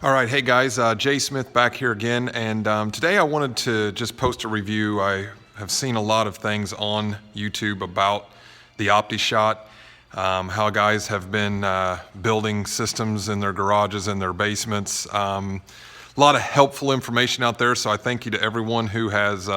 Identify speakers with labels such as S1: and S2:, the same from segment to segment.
S1: All right, hey guys, Jay Smith back here again, and today I wanted to just post a review. I have seen a lot of things on YouTube about the OptiShot, how guys have been building systems in their garages and their basements. A lot of helpful information out there, so I thank you to everyone who has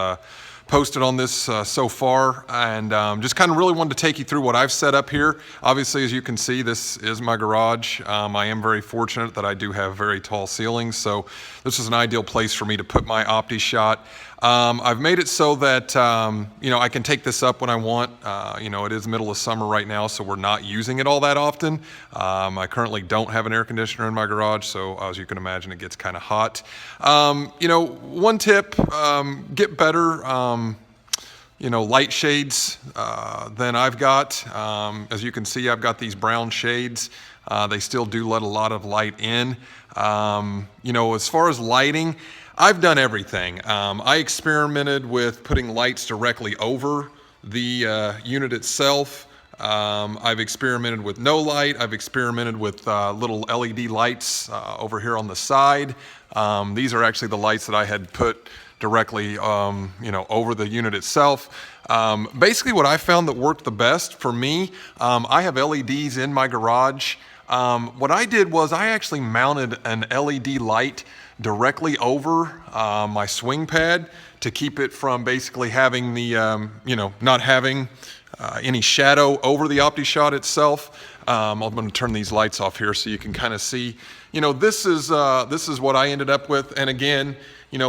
S1: posted on this so far, and just kind of really wanted to take you through what I've set up here. Obviously, as you can see, this is my garage. I am very fortunate that I do have very tall ceilings, so this is an ideal place for me to put my OptiShot. I've made it so that I can take this up when I want. It is middle of summer right now, so we're not using it all that often. I currently don't have an air conditioner in my garage, so as you can imagine, it gets kind of hot. One tip, get better light shades than I've got. As you can see, I've got these brown shades. They still do let a lot of light in. As far as lighting, I've done everything. I experimented with putting lights directly over the unit itself. I've experimented with no light. I've experimented with little LED lights over here on the side. These are actually the lights that I had put directly over the unit itself. Basically what I found that worked the best for me, I have LEDs in my garage. What I did was I actually mounted an LED light directly over my swing pad to keep it from basically having the, not having any shadow over the OptiShot itself. I'm going to turn these lights off here so you can kind of see. This is what I ended up with. And again,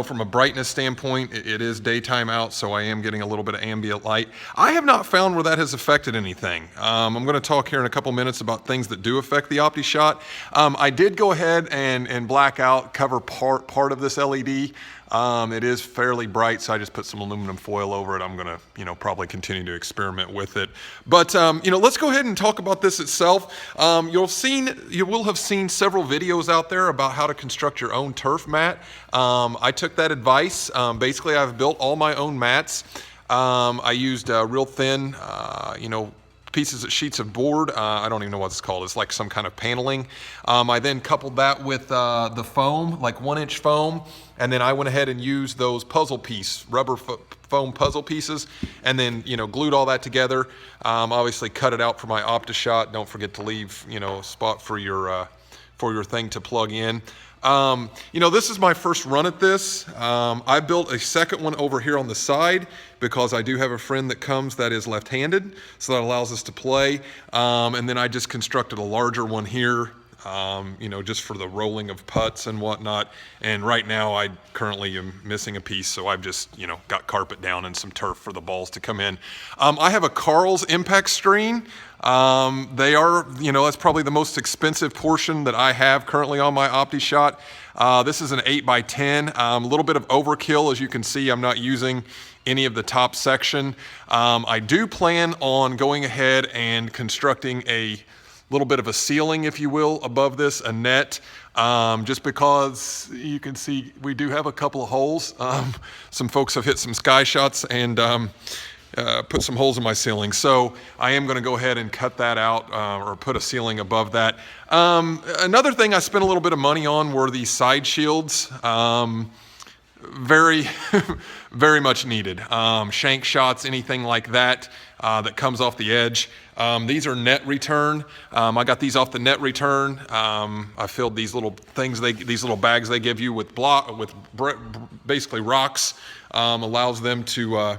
S1: from a brightness standpoint, it is daytime out, so I am getting a little bit of ambient light. I have not found where that has affected anything. I'm going to talk here in a couple minutes about things that do affect the OptiShot. I did go ahead and black out, cover part of this LED. It is fairly bright, so I just put some aluminum foil over it. I'm going to, probably continue to experiment with it. But, let's go ahead and talk about this itself. You will have seen several videos out there about how to construct your own turf mat. I took that advice. Basically, I've built all my own mats. I used real thin, sheets of board. I don't even know what it's called. It's like some kind of paneling. I then coupled that with the foam, like 1-inch foam, and then I went ahead and used those rubber foam puzzle pieces, and then glued all that together. Obviously cut it out for my OptiShot. Don't forget to leave a spot for your thing to plug in. This is my first run at this. I built a second one over here on the side because I do have a friend that comes that is left-handed, so that allows us to play. And then I just constructed a larger one here, just for the rolling of putts and whatnot. And right now I currently am missing a piece, so I've just, got carpet down and some turf for the balls to come in. I have a Carl's impact screen. They are, that's probably the most expensive portion that I have currently on my OptiShot. This is an 8x10, a little bit of overkill. As you can see, I'm not using any of the top section. I do plan on going ahead and constructing a little bit of a ceiling, if you will, above this, a net, just because you can see we do have a couple of holes. Some folks have hit some sky shots and put some holes in my ceiling. So I am going to go ahead and cut that out or put a ceiling above that. Another thing I spent a little bit of money on were these side shields. Very, very much needed. Shank shots, anything like that that comes off the edge. These are net return. I got these off the net return. I filled these little things, these little bags they give you with basically rocks. Allows them to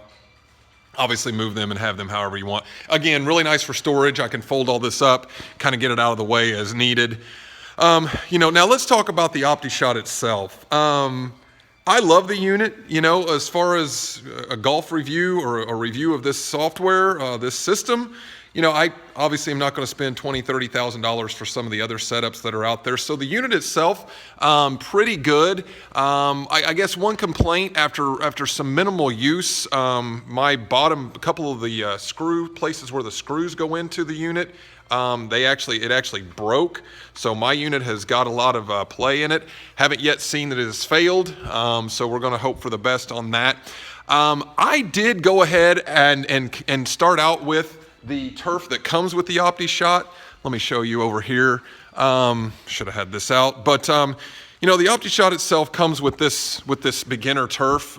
S1: obviously move them and have them however you want. Again, really nice for storage. I can fold all this up, kind of get it out of the way as needed. Now let's talk about the OptiShot itself. I love the unit, as far as a golf review or a review of this software, this system. I obviously am not going to spend $20,000, $30,000 for some of the other setups that are out there. So the unit itself, pretty good. I guess one complaint after some minimal use, my bottom, a couple of the screw places where the screws go into the unit, it actually broke. So my unit has got a lot of play in it. Haven't yet seen that it has failed. So we're going to hope for the best on that. I did go ahead and start out with the turf that comes with the OptiShot. Let me show you over here. Should have had this out, but You know, the OptiShot itself comes with this beginner turf,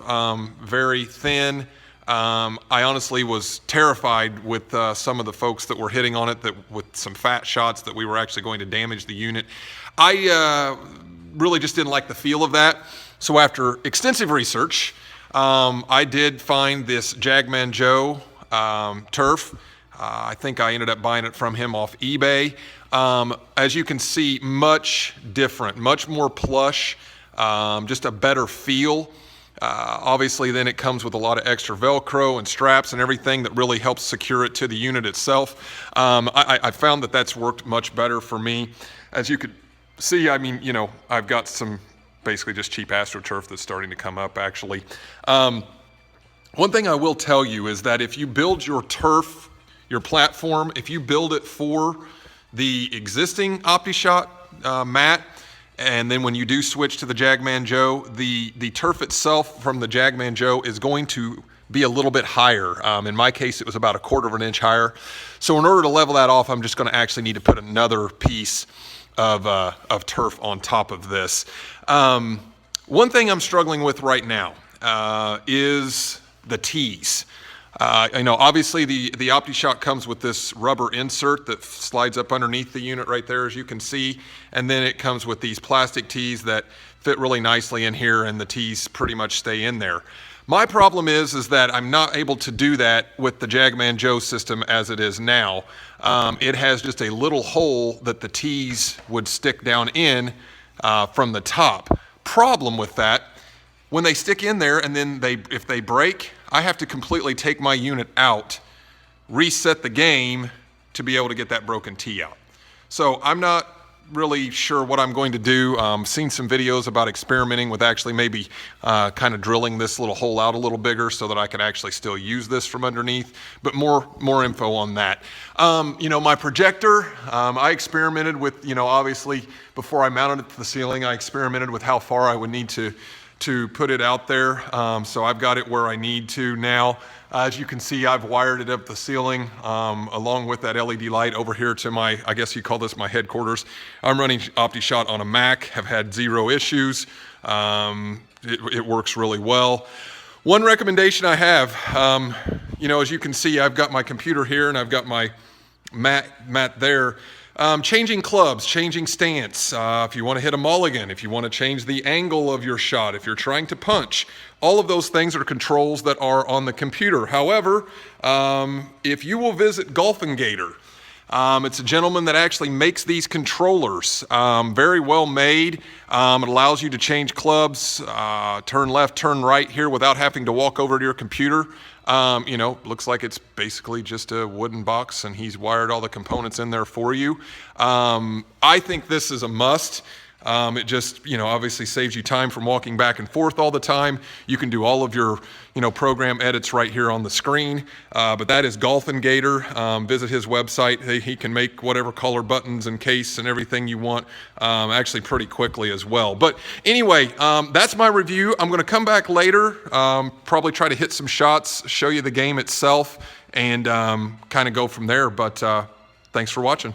S1: very thin. I honestly was terrified with some of the folks that were hitting on it, that with some fat shots, that we were actually going to damage the unit. I really just didn't like the feel of that. So after extensive research, I did find this Jagman Joe turf. I think I ended up buying it from him off eBay. As you can see, much different, much more plush, just a better feel. Obviously, then it comes with a lot of extra Velcro and straps and everything that really helps secure it to the unit itself. I found that that's worked much better for me. As you could see, I mean, you know, I've got some basically just cheap AstroTurf that's starting to come up, actually. One thing I will tell you is that if you build your turf, your platform, if you build it for the existing OptiShot mat, and then when you do switch to the Jagman Joe, the turf itself from the Jagman Joe is going to be a little bit higher. In my case, it was about 1/4 of an inch higher. So in order to level that off, I'm just going to actually need to put another piece of turf on top of this. One thing I'm struggling with right now is the tees. I know obviously the OptiShot comes with this rubber insert that slides up underneath the unit right there, as you can see, and then it comes with these plastic tees that fit really nicely in here, and the tees pretty much stay in there. My problem is that I'm not able to do that with the Jagman Joe system as it is now. It has just a little hole that the tees would stick down in from the top. Problem with that, when they stick in there and then if they break, I have to completely take my unit out, reset the game to be able to get that broken tee out. So I'm not really sure what I'm going to do. Seen some videos about experimenting with actually maybe kind of drilling this little hole out a little bigger so that I can actually still use this from underneath, but more info on that. You know, my projector, I experimented with, you know, obviously before I mounted it to the ceiling, I experimented with how far I would need to put it out there. So I've got it where I need to now. As you can see, I've wired it up the ceiling along with that LED light over here to my, I guess you call this my headquarters. I'm running OptiShot on a Mac, have had 0 issues. It works really well. One recommendation I have, you know, as you can see, I've got my computer here and I've got my mat there. Changing clubs, changing stance, if you want to hit a mulligan, if you want to change the angle of your shot, if you're trying to punch, all of those things are controls that are on the computer. However, if you will visit Golfing Gator, it's a gentleman that actually makes these controllers, very well made. It allows you to change clubs, turn left, turn right here without having to walk over to your computer. You know, looks like it's basically just a wooden box and he's wired all the components in there for you. I think this is a must. It just, you know, obviously saves you time from walking back and forth all the time. You can do all of your, you know, program edits right here on the screen. But that is Golfing Gator. Visit his website. He can make whatever color buttons and case and everything you want, actually pretty quickly as well. But anyway, that's my review. I'm going to come back later, probably try to hit some shots, show you the game itself, and kind of go from there. But thanks for watching.